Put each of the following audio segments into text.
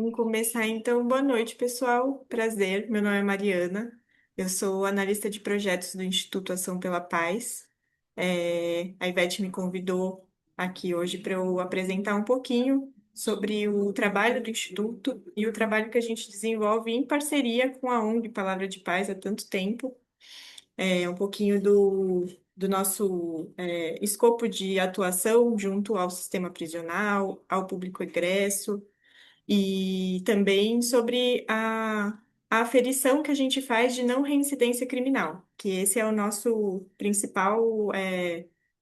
Vamos começar então. Boa noite, pessoal. Prazer. Meu nome é Mariana. Eu sou analista de projetos do Instituto Ação pela Paz. A Ivete me convidou aqui hoje para eu apresentar um pouquinho sobre o trabalho do Instituto e o trabalho que a gente desenvolve em parceria com a ONG Palavra de Paz há tanto tempo. Um pouquinho do nosso escopo de atuação junto ao sistema prisional, ao público egresso e também sobre a aferição que a gente faz de não reincidência criminal, que esse é o nosso principal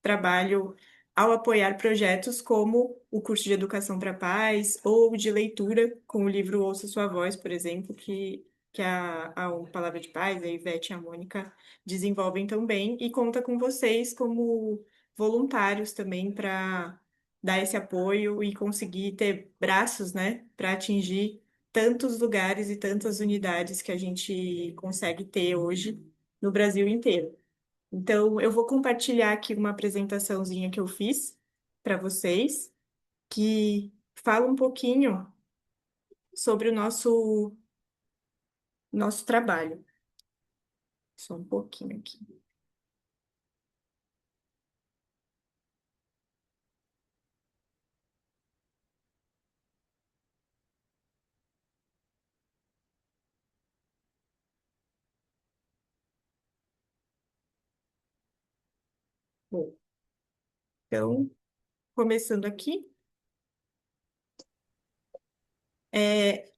trabalho ao apoiar projetos como o curso de Educação para a Paz ou de leitura com o livro Ouça Sua Voz, por exemplo, que a Palavra de Paz, a Ivete e a Mônica desenvolvem também e conta com vocês como voluntários também para dar esse apoio e conseguir ter braços, né, para atingir tantos lugares e tantas unidades que a gente consegue ter hoje no Brasil inteiro. Então, eu vou compartilhar aqui uma apresentaçãozinha que eu fiz para vocês, que fala um pouquinho sobre o nosso trabalho. Só um pouquinho aqui. Bom, então, começando aqui,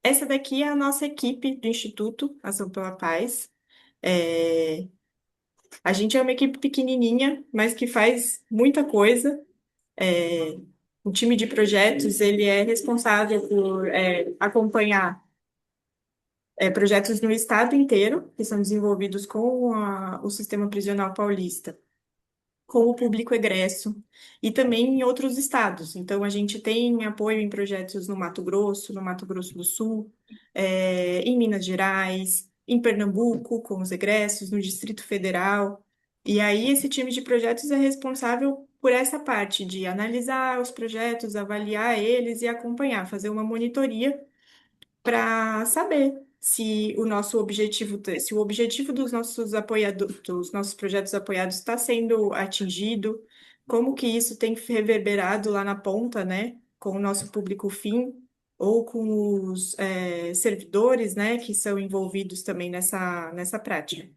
essa daqui é a nossa equipe do Instituto Ação pela Paz. É, A gente é uma equipe pequenininha, mas que faz muita coisa. É, o time de projetos, ele é responsável por acompanhar projetos no estado inteiro, que são desenvolvidos com o Sistema Prisional Paulista, com o público egresso, e também em outros estados. Então, a gente tem apoio em projetos no Mato Grosso, no Mato Grosso do Sul, em Minas Gerais, em Pernambuco, com os egressos, no Distrito Federal. E aí, esse time de projetos é responsável por essa parte de analisar os projetos, avaliar eles e acompanhar, fazer uma monitoria para saber se o nosso objetivo, se o objetivo dos nossos dos nossos projetos apoiados está sendo atingido, como que isso tem reverberado lá na ponta, né, com o nosso público fim ou com os servidores, né, que são envolvidos também nessa prática.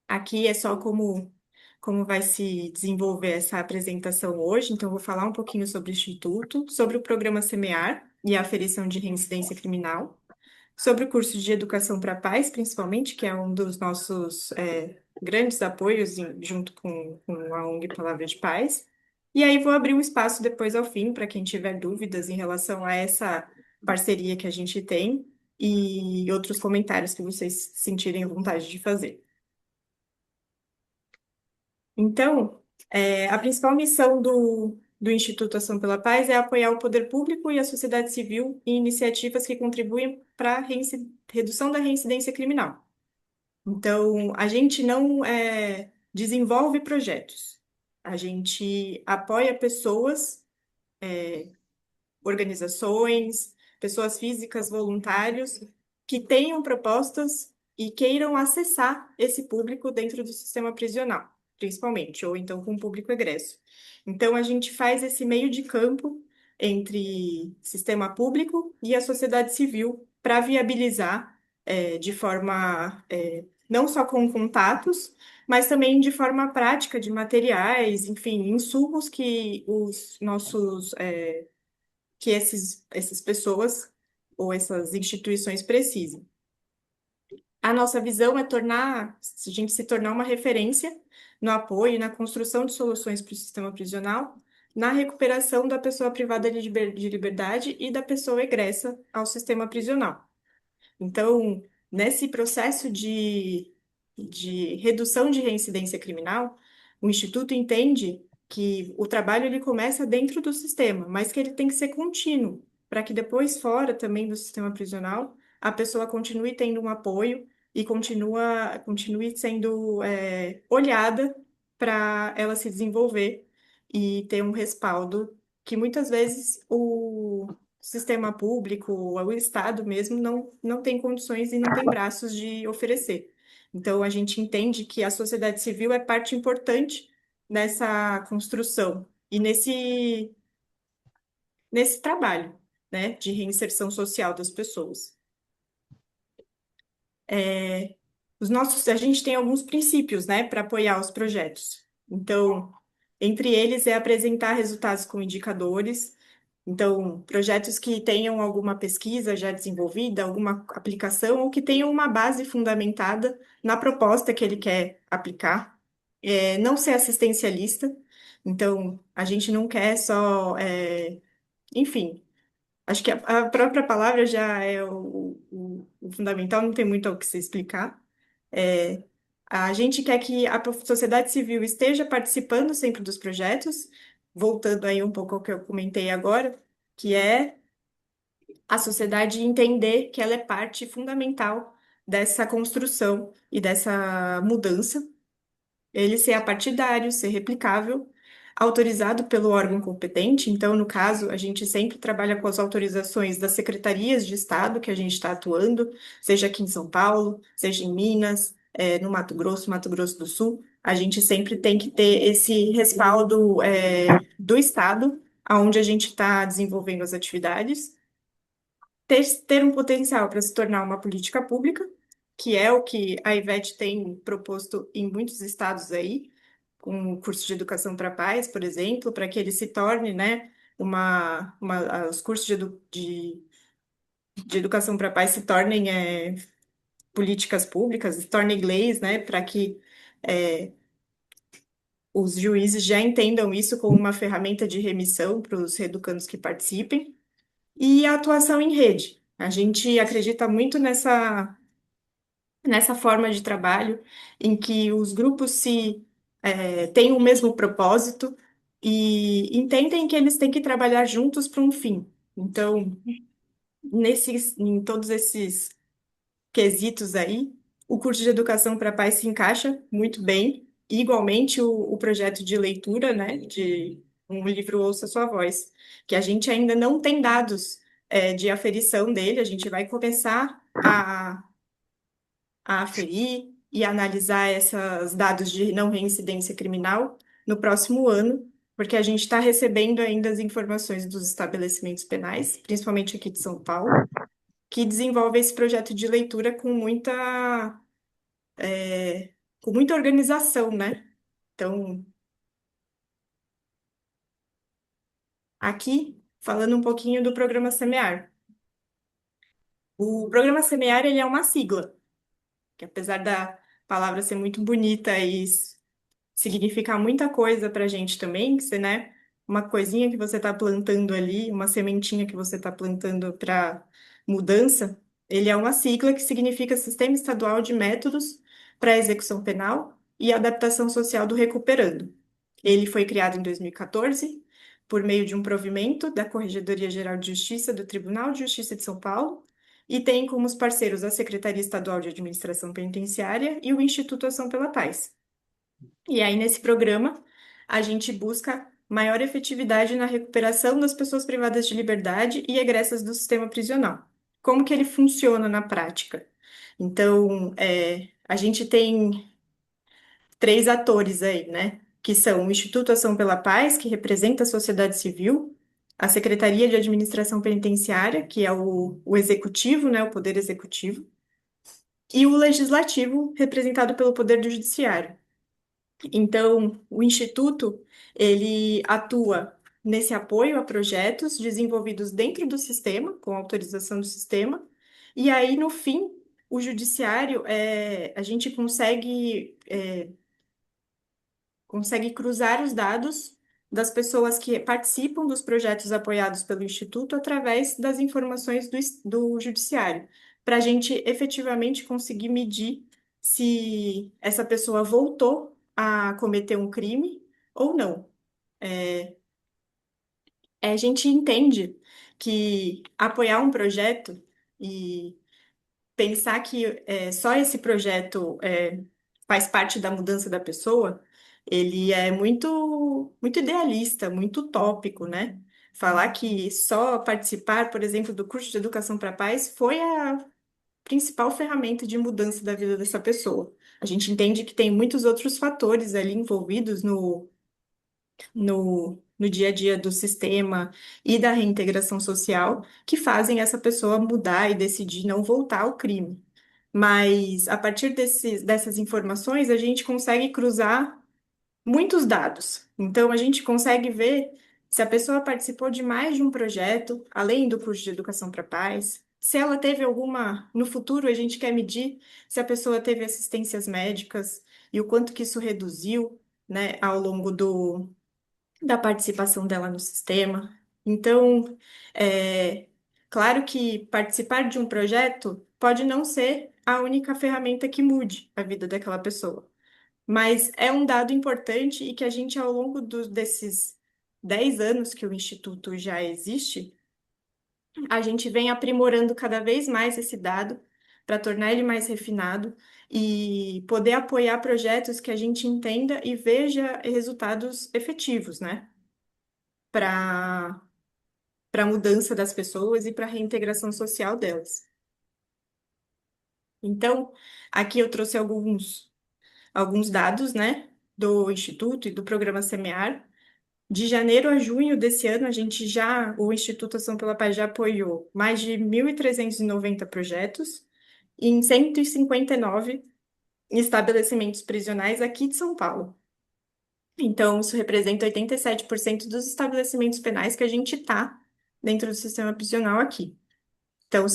Aqui é só como vai se desenvolver essa apresentação hoje, então eu vou falar um pouquinho sobre o Instituto, sobre o programa Semear e a aferição de reincidência criminal, sobre o curso de Educação para a Paz, principalmente, que é um dos nossos grandes apoios junto com a ONG Palavra de Paz. E aí vou abrir um espaço depois ao fim para quem tiver dúvidas em relação a essa parceria que a gente tem e outros comentários que vocês sentirem vontade de fazer. Então, a principal missão do Instituto Ação pela Paz é apoiar o poder público e a sociedade civil em iniciativas que contribuem para a redução da reincidência criminal. Então, a gente não desenvolve projetos, a gente apoia pessoas, organizações, pessoas físicas, voluntários que tenham propostas e queiram acessar esse público dentro do sistema prisional, principalmente, ou então com o público egresso. Então, a gente faz esse meio de campo entre sistema público e a sociedade civil para viabilizar de forma não só com contatos, mas também de forma prática de materiais, enfim, insumos que os nossos que essas pessoas ou essas instituições precisam. A nossa visão é a gente se tornar uma referência no apoio e na construção de soluções para o sistema prisional, na recuperação da pessoa privada de liberdade e da pessoa egressa ao sistema prisional. Então, nesse processo de redução de reincidência criminal, o Instituto entende que o trabalho ele começa dentro do sistema, mas que ele tem que ser contínuo, para que depois, fora também do sistema prisional, a pessoa continue tendo um apoio e continue sendo olhada para ela se desenvolver e ter um respaldo que muitas vezes sistema público, o Estado mesmo, não tem condições e não tem braços de oferecer. Então, a gente entende que a sociedade civil é parte importante nessa construção e nesse trabalho, né, de reinserção social das pessoas. É, a gente tem alguns princípios, né, para apoiar os projetos. Então, entre eles é apresentar resultados com indicadores. Então, projetos que tenham alguma pesquisa já desenvolvida, alguma aplicação, ou que tenham uma base fundamentada na proposta que ele quer aplicar. Não ser assistencialista. Então, a gente não quer só, enfim. Acho que a própria palavra já é o fundamental, não tem muito o que se explicar. É, a gente quer que a sociedade civil esteja participando sempre dos projetos, voltando aí um pouco ao que eu comentei agora, que é a sociedade entender que ela é parte fundamental dessa construção e dessa mudança, ele ser apartidário, ser replicável, autorizado pelo órgão competente. Então, no caso, a gente sempre trabalha com as autorizações das secretarias de Estado que a gente está atuando, seja aqui em São Paulo, seja em Minas, no Mato Grosso do Sul. A gente sempre tem que ter esse respaldo, do Estado, aonde a gente está desenvolvendo as atividades, ter um potencial para se tornar uma política pública, que é o que a Ivete tem proposto em muitos estados aí, com o curso de educação para pais, por exemplo, para que ele se torne, né, os cursos de educação para pais se tornem políticas públicas, se tornem leis, né, para que é, os juízes já entendam isso como uma ferramenta de remissão para os reeducandos que participem. E a atuação em rede. A gente acredita muito nessa forma de trabalho em que os grupos têm o mesmo propósito e entendem que eles têm que trabalhar juntos para um fim. Então, em todos esses quesitos aí, o curso de educação para pais se encaixa muito bem. Igualmente, o projeto de leitura, né, de um livro Ouça Sua Voz, que a gente ainda não tem dados, de aferição dele, a gente vai começar a aferir e analisar esses dados de não reincidência criminal no próximo ano, porque a gente está recebendo ainda as informações dos estabelecimentos penais, principalmente aqui de São Paulo, que desenvolve esse projeto de leitura com muita organização, né? Então, aqui, falando um pouquinho do programa Semear. O programa Semear, ele é uma sigla, que apesar da palavra ser muito bonita e significar muita coisa para a gente também, que você, né? Uma coisinha que você está plantando ali, uma sementinha que você está plantando para mudança, ele é uma sigla que significa Sistema Estadual de Métodos para Execução Penal e Adaptação Social do Recuperando. Ele foi criado em 2014 por meio de um provimento da Corregedoria Geral de Justiça do Tribunal de Justiça de São Paulo e tem como os parceiros a Secretaria Estadual de Administração Penitenciária e o Instituto Ação pela Paz. E aí, nesse programa, a gente busca maior efetividade na recuperação das pessoas privadas de liberdade e egressas do sistema prisional. Como que ele funciona na prática? Então, a gente tem três atores aí, né? Que são o Instituto Ação pela Paz, que representa a sociedade civil, a Secretaria de Administração Penitenciária, que é o executivo, né? O poder executivo, e o legislativo, representado pelo Poder do Judiciário. Então, o Instituto, ele atua nesse apoio a projetos desenvolvidos dentro do sistema, com autorização do sistema, e aí, no fim, o judiciário, a gente consegue cruzar os dados das pessoas que participam dos projetos apoiados pelo Instituto através das informações do judiciário, para a gente efetivamente conseguir medir se essa pessoa voltou a cometer um crime ou não. A gente entende que apoiar um projeto e pensar que só esse projeto faz parte da mudança da pessoa, ele é muito, muito idealista, muito utópico, né? Falar que só participar, por exemplo, do curso de Educação para a Paz foi a principal ferramenta de mudança da vida dessa pessoa. A gente entende que tem muitos outros fatores ali envolvidos no dia a dia do sistema e da reintegração social que fazem essa pessoa mudar e decidir não voltar ao crime. Mas a partir dessas informações, a gente consegue cruzar muitos dados. Então, a gente consegue ver se a pessoa participou de mais de um projeto, além do curso de Educação para a Paz. Se ela teve alguma, no futuro a gente quer medir se a pessoa teve assistências médicas e o quanto que isso reduziu, né, ao longo da participação dela no sistema. Então, é claro que participar de um projeto pode não ser a única ferramenta que mude a vida daquela pessoa. Mas é um dado importante e que a gente, ao longo desses 10 anos que o Instituto já existe, a gente vem aprimorando cada vez mais esse dado para tornar ele mais refinado e poder apoiar projetos que a gente entenda e veja resultados efetivos, né? Para a mudança das pessoas e para a reintegração social delas. Então, aqui eu trouxe alguns dados, né, do Instituto e do programa Semear. De janeiro a junho desse ano, o Instituto Ação pela Paz já apoiou mais de 1.390 projetos em 159 estabelecimentos prisionais aqui de São Paulo. Então, isso representa 87% dos estabelecimentos penais que a gente está dentro do sistema prisional aqui. Então,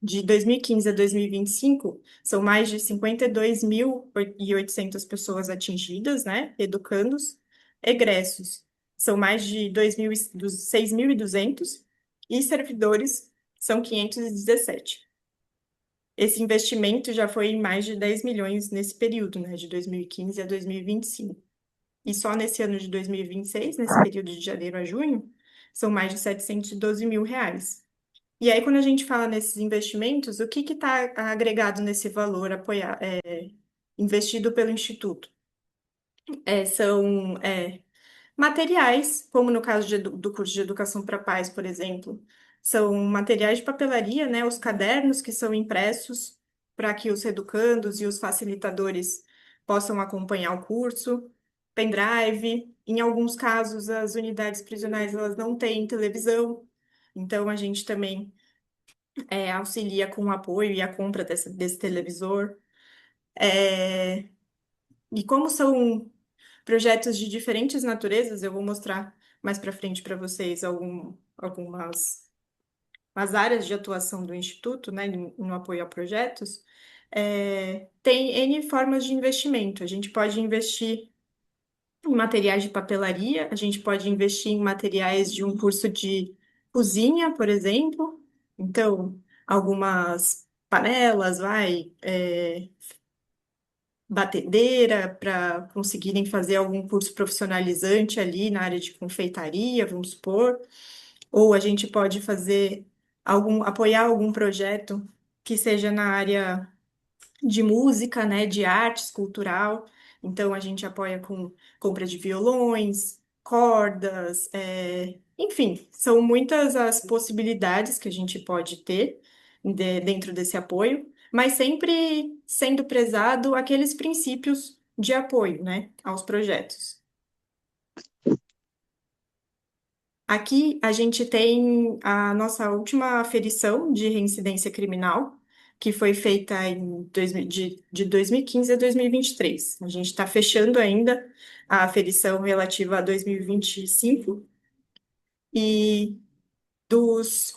de 2015 a 2025, são mais de 52.800 pessoas atingidas, né? Educandos, egressos, são mais de 6.200 e servidores são 517. Esse investimento já foi em mais de 10 milhões nesse período, né? De 2015 a 2025. E só nesse ano de 2026, nesse período de janeiro a junho, são mais de 712 mil reais. E aí, quando a gente fala nesses investimentos, o que está agregado nesse valor investido pelo Instituto? São materiais, como no caso do curso de Educação para a Paz, por exemplo, são materiais de papelaria, né? Os cadernos que são impressos para que os educandos e os facilitadores possam acompanhar o curso, pendrive. Em alguns casos, as unidades prisionais elas não têm televisão, então a gente também auxilia com o apoio e a compra desse televisor. É, e como são projetos de diferentes naturezas, eu vou mostrar mais para frente para vocês algumas as áreas de atuação do Instituto, né, no apoio a projetos. Tem N formas de investimento. A gente pode investir em materiais de papelaria, a gente pode investir em materiais de um curso de cozinha, por exemplo. Então, algumas panelas, batedeira, para conseguirem fazer algum curso profissionalizante ali na área de confeitaria, vamos supor. Ou a gente pode apoiar algum projeto que seja na área de música, né, de artes, cultural. Então, a gente apoia com compra de violões, cordas, enfim, são muitas as possibilidades que a gente pode ter dentro desse apoio, mas sempre sendo prezado aqueles princípios de apoio, né, aos projetos. Aqui a gente tem a nossa última aferição de reincidência criminal, que foi feita de 2015 a 2023. A gente está fechando ainda a aferição relativa a 2025 e dos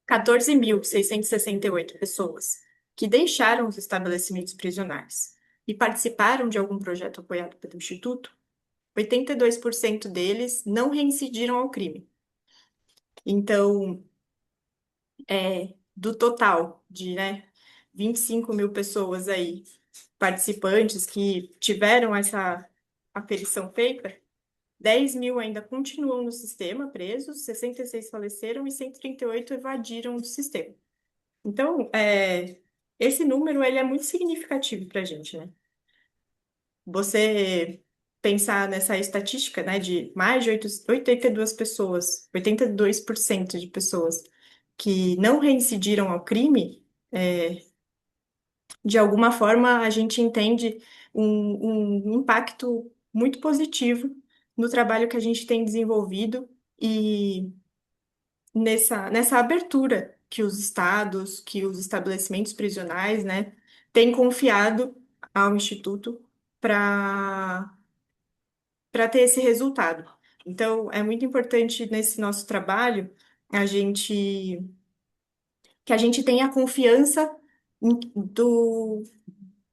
14.668 pessoas que deixaram os estabelecimentos prisionais e participaram de algum projeto apoiado pelo Instituto, 82% deles não reincidiram ao crime. Então, do total de, 25 mil pessoas aí, participantes que tiveram essa aferição feita, 10 mil ainda continuam no sistema presos, 66 faleceram e 138 evadiram do sistema. Então, esse número ele é muito significativo para a gente, né? Você pensar nessa estatística, né, de mais de 82 pessoas, 82% de pessoas que não reincidiram ao crime, de alguma forma a gente entende um impacto muito positivo no trabalho que a gente tem desenvolvido e nessa abertura que os estados, que os estabelecimentos prisionais, né, têm confiado ao Instituto para ter esse resultado. Então, é muito importante nesse nosso trabalho a gente que a gente tenha confiança do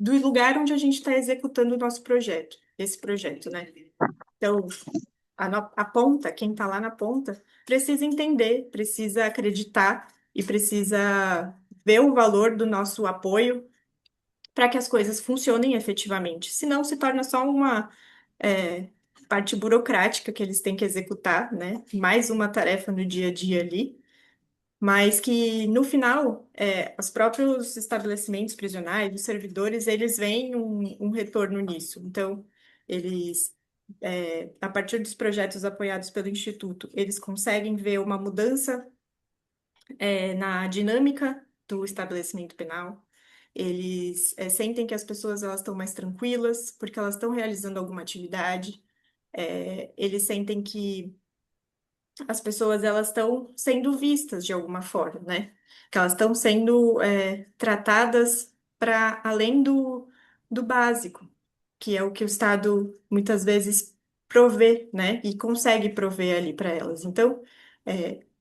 lugar onde a gente está executando o nosso projeto, esse projeto, né? Então, a ponta, quem está lá na ponta, precisa entender, precisa acreditar e precisa ver o valor do nosso apoio para que as coisas funcionem efetivamente. Senão se torna só uma é, parte burocrática que eles têm que executar, né? Mais uma tarefa no dia a dia ali, mas que no final os próprios estabelecimentos prisionais, os servidores, eles veem um retorno nisso. Então, eles a partir dos projetos apoiados pelo Instituto, eles conseguem ver uma mudança na dinâmica do estabelecimento penal. Eles sentem que as pessoas elas estão mais tranquilas porque elas estão realizando alguma atividade. Eles sentem que as pessoas elas estão sendo vistas de alguma forma, né? Que elas estão sendo tratadas para além do básico, que é o que o Estado muitas vezes provê, né? E consegue prover ali para elas. Então,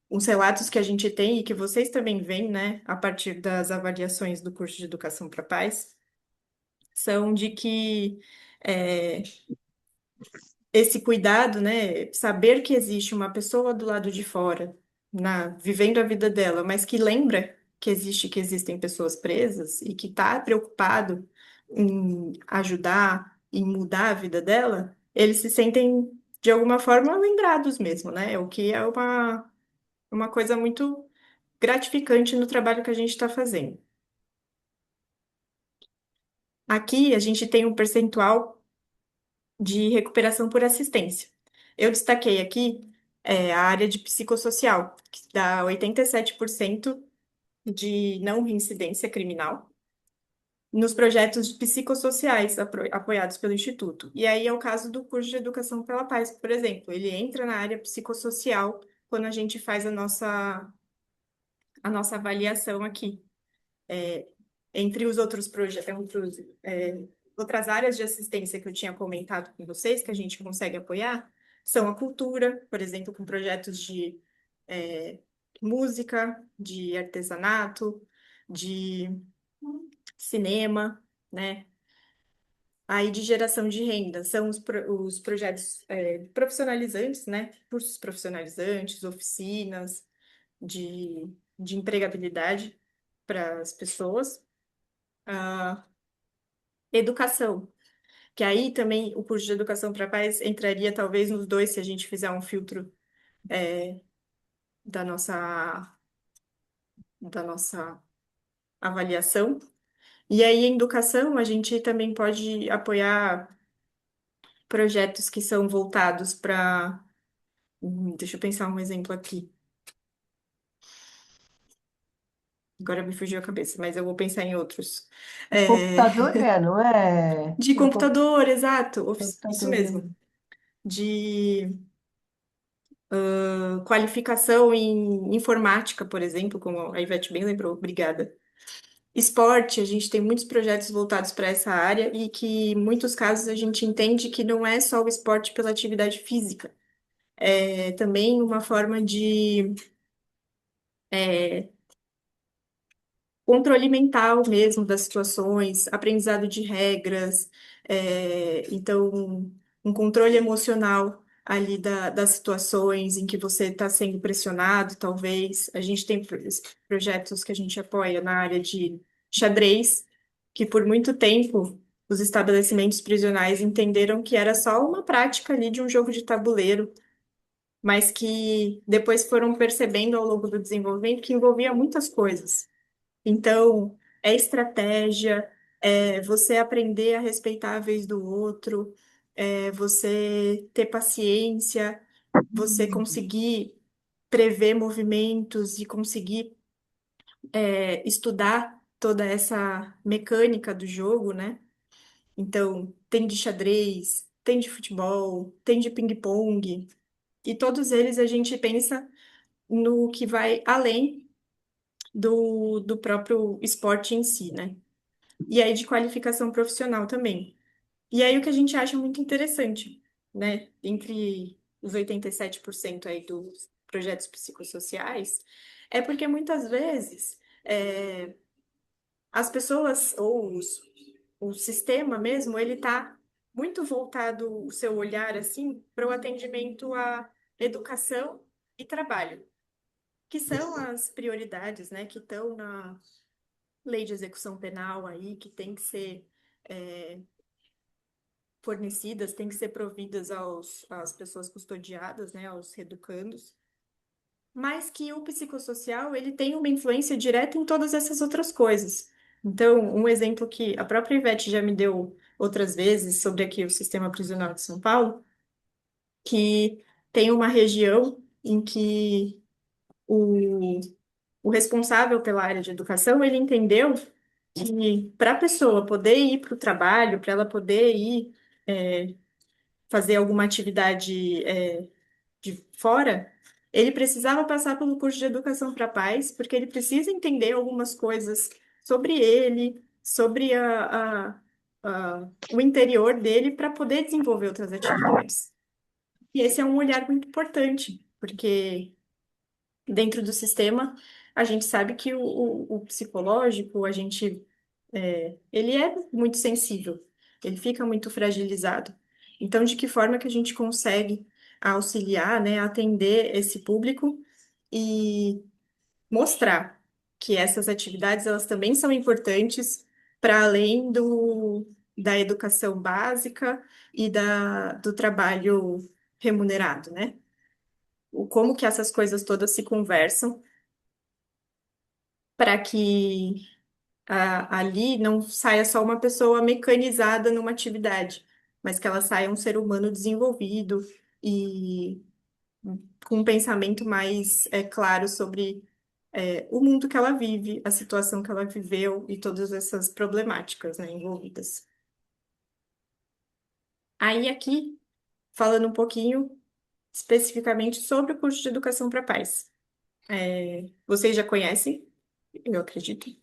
os relatos que a gente tem e que vocês também veem, né, a partir das avaliações do curso de Educação para a Paz, são de que é, esse cuidado, né? Saber que existe uma pessoa do lado de fora, vivendo a vida dela, mas que lembra que existem pessoas presas e que está preocupado em ajudar, em mudar a vida dela, eles se sentem de alguma forma lembrados mesmo, né? O que é uma coisa muito gratificante no trabalho que a gente está fazendo. Aqui a gente tem um percentual de recuperação por assistência. Eu destaquei aqui a área de psicossocial, que dá 87% de não reincidência criminal nos projetos psicossociais apoiados pelo Instituto. E aí é o caso do curso de Educação pela Paz, por exemplo. Ele entra na área psicossocial quando a gente faz a nossa avaliação aqui. Entre os outros projetos, outras áreas de assistência que eu tinha comentado com vocês, que a gente consegue apoiar, são a cultura, por exemplo, com projetos de é, música, de artesanato, de cinema, né? Aí de geração de renda, são os projetos profissionalizantes, né? Cursos profissionalizantes, oficinas de empregabilidade para as pessoas. A educação, que aí também o curso de Educação para a Paz entraria talvez nos dois se a gente fizer um filtro é, da nossa avaliação. E aí, em educação, a gente também pode apoiar projetos que são voltados para. Deixa eu pensar um exemplo aqui. Agora me fugiu a cabeça, mas eu vou pensar em outros. É, Computador não é? de Não, computador, exato, isso computador, mesmo. De qualificação em informática, por exemplo, como a Ivete bem lembrou, obrigada. Esporte, a gente tem muitos projetos voltados para essa área e que, em muitos casos, a gente entende que não é só o esporte pela atividade física, é também uma forma de controle mental mesmo das situações, aprendizado de regras, então, um controle emocional ali das situações em que você está sendo pressionado, talvez. A gente tem projetos que a gente apoia na área de xadrez, que por muito tempo os estabelecimentos prisionais entenderam que era só uma prática ali de um jogo de tabuleiro, mas que depois foram percebendo ao longo do desenvolvimento que envolvia muitas coisas. Então, é estratégia, é você aprender a respeitar a vez do outro, é você ter paciência, você conseguir prever movimentos e conseguir estudar toda essa mecânica do jogo, né? Então, tem de xadrez, tem de futebol, tem de ping-pong, e todos eles a gente pensa no que vai além do próprio esporte em si, né? E aí de qualificação profissional também. E aí o que a gente acha muito interessante, né? Entre os 87% aí dos projetos psicossociais, é porque muitas vezes as pessoas ou o sistema mesmo, ele está muito voltado o seu olhar assim para o atendimento à educação e trabalho, que são as prioridades, né, que estão na lei de execução penal aí, que tem que ser fornecidas, tem que ser providas às pessoas custodiadas, né, aos reeducandos, mas que o psicossocial, ele tem uma influência direta em todas essas outras coisas. Então, um exemplo que a própria Ivete já me deu outras vezes sobre aqui o sistema prisional de São Paulo, que tem uma região em que o, o responsável pela área de educação, ele entendeu que para a pessoa poder ir para o trabalho, para ela poder ir fazer alguma atividade de fora, ele precisava passar pelo curso de educação para pais, porque ele precisa entender algumas coisas sobre ele, sobre o interior dele, para poder desenvolver outras atividades. E esse é um olhar muito importante, porque dentro do sistema a gente sabe que o psicológico, ele é muito sensível, ele fica muito fragilizado. Então, de que forma que a gente consegue auxiliar, né, atender esse público e mostrar que essas atividades elas também são importantes para além da educação básica e do trabalho remunerado, né? Como que essas coisas todas se conversam para que ali não saia só uma pessoa mecanizada numa atividade, mas que ela saia um ser humano desenvolvido e com um pensamento mais claro sobre o mundo que ela vive, a situação que ela viveu e todas essas problemáticas, né, envolvidas. Aí aqui, falando um pouquinho especificamente sobre o curso de Educação para Paz. Vocês já conhecem, eu acredito.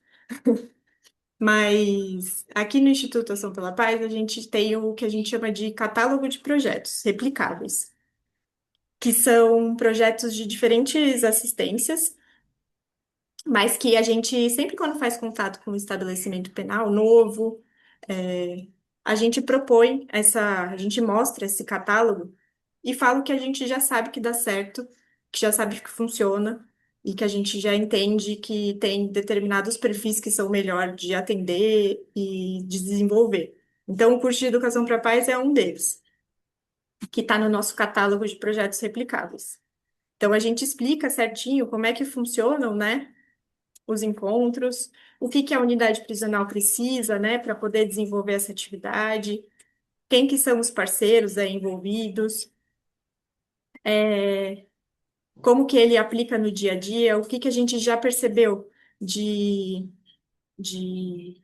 Mas aqui no Instituto Ação pela Paz, a gente tem o que a gente chama de catálogo de projetos replicáveis, que são projetos de diferentes assistências, mas que a gente, sempre quando faz contato com um estabelecimento penal novo, é, a gente mostra esse catálogo e fala o que a gente já sabe que dá certo, que já sabe que funciona e que a gente já entende que tem determinados perfis que são melhor de atender e de desenvolver. Então, o curso de Educação para a Paz é um deles, que está no nosso catálogo de projetos replicáveis. Então, a gente explica certinho como é que funcionam, né, os encontros, o que que a unidade prisional precisa, né, para poder desenvolver essa atividade, quem que são os parceiros aí envolvidos, como que ele aplica no dia a dia, o que que a gente já percebeu de, de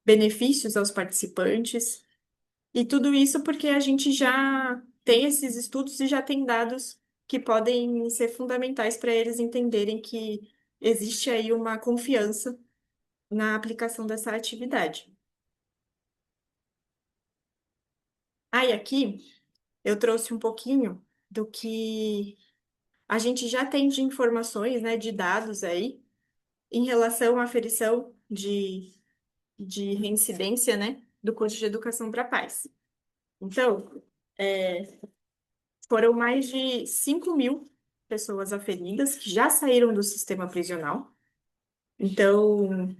benefícios aos participantes, e tudo isso porque a gente já tem esses estudos e já tem dados que podem ser fundamentais para eles entenderem que existe aí uma confiança na aplicação dessa atividade. Aí aqui eu trouxe um pouquinho do que a gente já tem de informações, né, de dados aí em relação à aferição de reincidência, né, do curso de Educação para a Paz. Então, foram mais de 5.000 pessoas aferidas que já saíram do sistema prisional. Então,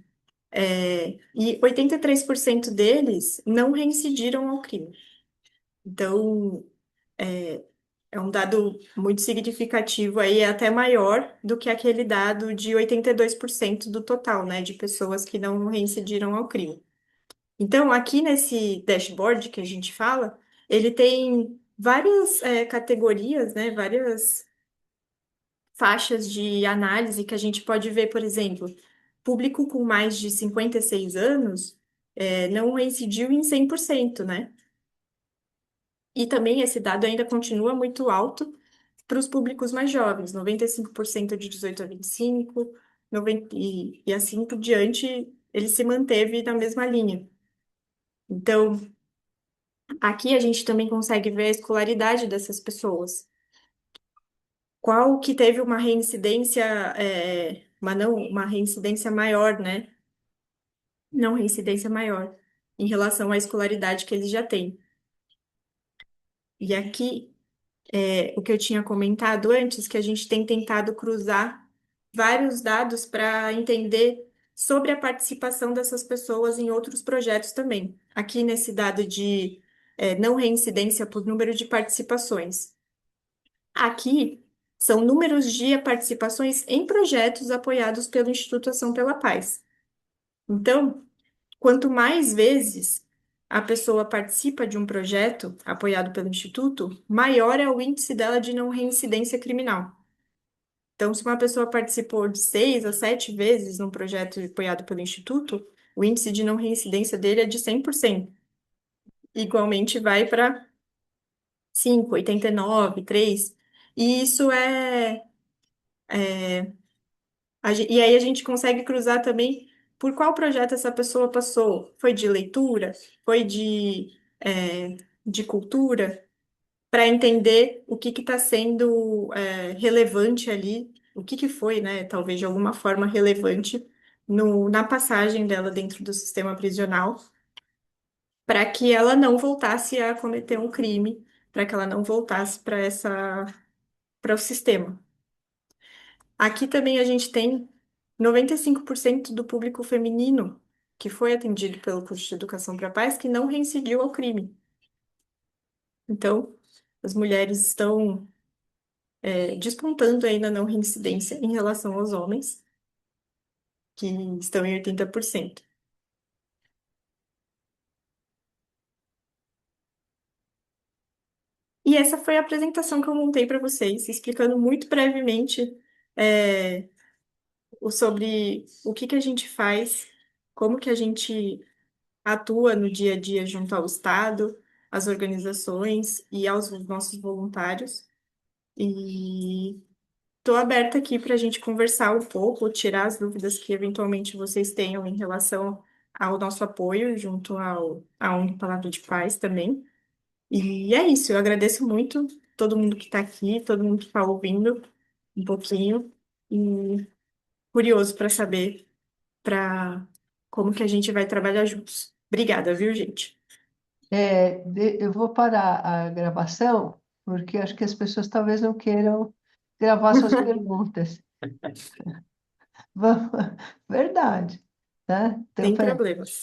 e 83% deles não reincidiram ao crime. Então, é um dado muito significativo aí, é até maior do que aquele dado de 82% do total, né, de pessoas que não reincidiram ao crime. Então, aqui nesse dashboard que a gente fala, Ele tem várias categorias, né? Várias faixas de análise que a gente pode ver, por exemplo, público com mais de 56 anos não reincidiu em 100%, né? E também esse dado ainda continua muito alto para os públicos mais jovens, 95% de 18 a 25, 90, e assim por diante, ele se manteve na mesma linha. Então, aqui a gente também consegue ver a escolaridade dessas pessoas. Qual que teve uma reincidência, uma reincidência maior, né? Não reincidência maior, em relação à escolaridade que eles já têm. E aqui, o que eu tinha comentado antes, que a gente tem tentado cruzar vários dados para entender sobre a participação dessas pessoas em outros projetos também. Aqui nesse dado de não reincidência por número de participações. Aqui são números de participações em projetos apoiados pelo Instituto Ação pela Paz. Então, quanto mais vezes a pessoa participa de um projeto apoiado pelo Instituto, maior é o índice dela de não reincidência criminal. Então, se uma pessoa participou de 6 a 7 vezes num projeto apoiado pelo Instituto, o índice de não reincidência dele é de 100%. Igualmente vai para 5, 89, 3. E isso e aí a gente consegue cruzar também por qual projeto essa pessoa passou. Foi de leitura? Foi de cultura? Para entender o que está sendo relevante ali, o que foi, né, talvez de alguma forma relevante na passagem dela dentro do sistema prisional, para que ela não voltasse a cometer um crime, para que ela não voltasse para o sistema. Aqui também a gente tem 95% do público feminino que foi atendido pelo curso de Educação para a Paz que não reincidiu ao crime. Então, as mulheres estão despontando aí na não reincidência em relação aos homens, que estão em 80%. E essa foi a apresentação que eu montei para vocês, explicando muito brevemente é, sobre o que que a gente faz, como que a gente atua no dia a dia junto ao Estado, às organizações e aos nossos voluntários. E estou aberta aqui para a gente conversar um pouco, tirar as dúvidas que eventualmente vocês tenham em relação ao nosso apoio junto à ONG Palavra de Paz também. E é isso, eu agradeço muito todo mundo que está aqui, todo mundo que está ouvindo um pouquinho e curioso para saber para como que a gente vai trabalhar juntos. Obrigada, viu, gente? Eu vou parar a gravação, porque acho que as pessoas talvez não queiram gravar suas perguntas. Vamos, verdade, né? Então, Sem problemas.